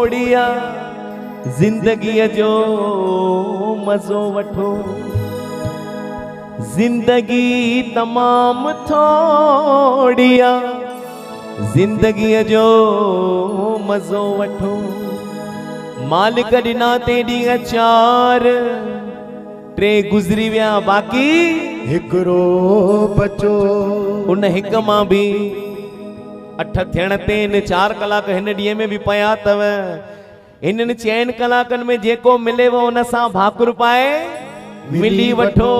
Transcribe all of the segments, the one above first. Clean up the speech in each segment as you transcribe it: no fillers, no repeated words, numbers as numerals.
थोड़िया जिंदगी जो मजो वठो जिंदगी तमाम थोड़िया जिंदगी जो मजो वठो मालिक ॾिना ते ॾींहं चार टे गुज़री विया बाक़ी हिकड़ो बचो उन हिक मां भी 8 थियण ते इन 4 कलाक हिन ॾींहं में भी पया तव इन 4 कलाकनि में जेको मिलेव उन सां भाकुर पाए मिली वठो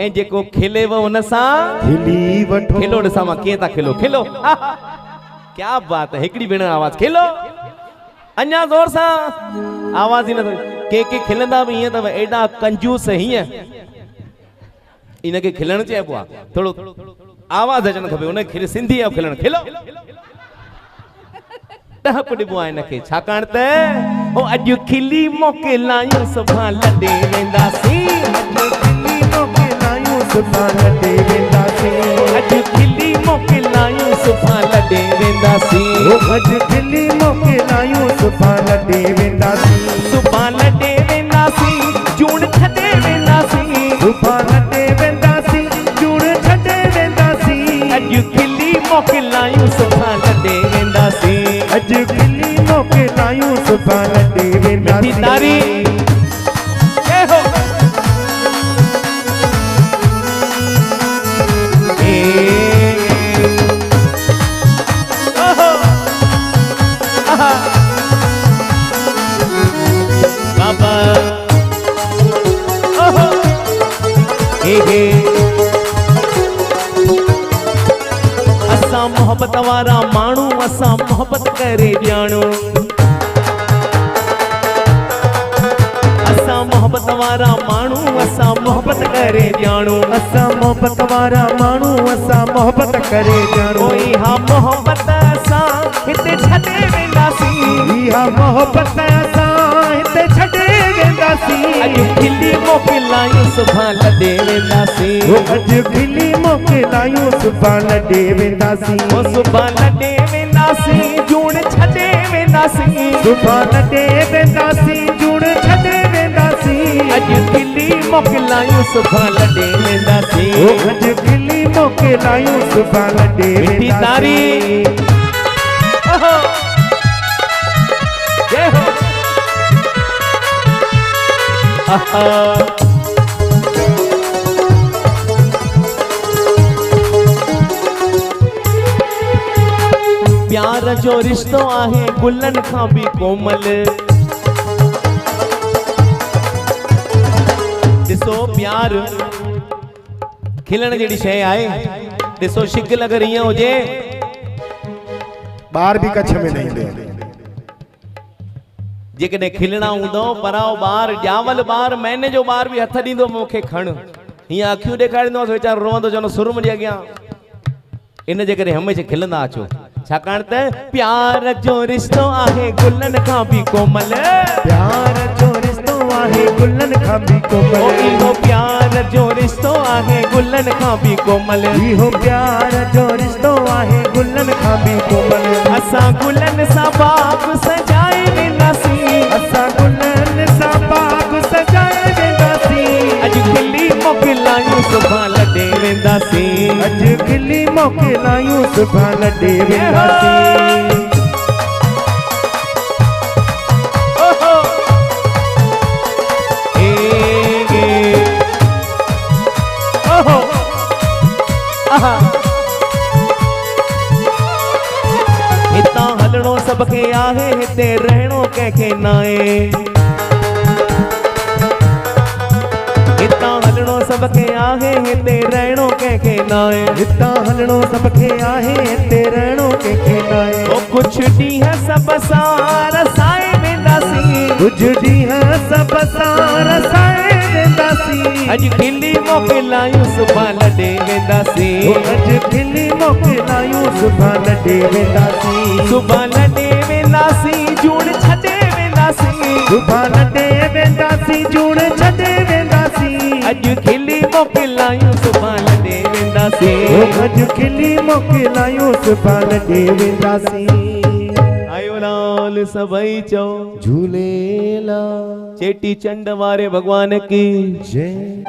ऐं जेको खिलेव उन सां खिली वठो खिलो ॾिसां मां कीअं था खिलो खिलो क्या बात है हिकड़ी भेण आवाज खिलो अन्या जोर सा आवाज ही न के खिलंदा भी हीअं तव एॾा कंजूस हीअं इनके खिलण चइबो आहे थोड़ो आवाज अचण खपे उन सिंधी आहे खिलण खिलो डहप ॾिबो आहे इनखे छाकाणि त ओ अॼु खिली मोके लायूं सुभाणे लॾे वेंदासीं सुभाणे लॾे वेंदासीं अॼु खिली मोके लायूं सुभाणे लॾे वेंदासीं अॼु खिली मोके लायूं सुभाणे लॾे वेंदासीं सुभाणे लॾे वेंदासीं जूण छॾे वेंदासीं सुभाणे लॾे वेंदासीं जूण छॾे वेंदासीं अॼु खिली मोके लायूं सुभाणे लॾे वेंदासीं अॼु खिली मोके लायूं सुभाणे लॾे वेंदासीं तारी जय हो बाबा ओहो हे असां मोहब्बत वारा माण्हू असां मोहब्बत करे ॼाणो असां मोहब्बत वारा माण्हू असां मोहब्बत करे ॼाणो असां मोहब्बत वारा माण्हू असां मोहब्बत करे ॼाणो इहा मोहब्बत असां हिते छॾे वेंदासीं इहा मोहब्बत असां हिते छॾे वेंदासीं अॼु खिली मोके लायूं सुभाणे लॾे वेंदासीं अॼु खिली मोके लायूं सुभाणे लॾे वेंदासीं सुभाणे लॾे वेंदासीं जूण छॾे वेंदासीं सुभाणे लॾे वेंदासीं जूण छॾे वेंदासीं अॼु खिली मोके लायूं सुभाणे लॾे वेंदासीं अॼु खिली मोके लायूं सुभाणे लॾे वेंदासीं ओहो जय हो प्यार जो रिश्तो आहे गुलन खां भी कोमल ॾिसो प्यार खिलण जहिड़ी शइ आहे ॾिसो शिकिल अगर ईअं हुजे ॿार भी कच्छ में न ईंदो जेकॾहिं खिलणा हूंदो पराओ ॿार ॼावल ॿार महीने जो ॿार भी हथ ॾींदो मूंखे खण हीअं अखियूं ॾेखारींदो वीचारो रोअंदो चवंदो सुरम जे अॻियां इन जे करे हमेशह खिलंदा अचो छाकाणि त प्यार जो रिश्तो आहे गुलन खां भी कोमल प्यार जो रिश्तो आहे गुलन खां भी कोमल इहो प्यार जो रिश्तो आहे गुलन खां भी कोमल इहो प्यार जो रिश्तो आहे गुलन खां भी कोमल असां गुलन सां बाग सजाए वेंदासीं असां गुलन सां बाग सजाए वेंदासीं अॼु खिली मोके लायूं सुभाणे लॾे वेंदासीं अॼु खिली मोके लायूं सुभाणे लॾे वेंदासीं ओहो ओहो आहा हितां हलणो सबके आहे हिते रहणो कंहिंखे नाहे हितां हलणो सबके आहे हिते रहणो कंहिंखे नाहे हितां हलणो सबके आहे हिते रहणो कंहिंखे नाहे ओ कुछ ॾींहं सब सां रसाए वेंदासीं कुछ ॾींहं सब सां रसाए वेंदासीं अॼु खिली मोके लायूं सुभाणे लॾे वेंदासीं अॼु खिली मोके लायूं सुभाणे लॾे वेंदासीं सुभाणे लॾे वेंदासीं जूण छॾे वेंदासीं सुभाणे लॾे वेंदासीं जूण छॾे वेंदासीं अॼु खिली मोके लायूं सुभाणे लॾे वेंदासीं अॼु खिली मोके लायूं सुभाणे लॾे वेंदासीं आयो टेवलाल सभई चो झूलेलाल चेटी चंड वारे भगवान की जय।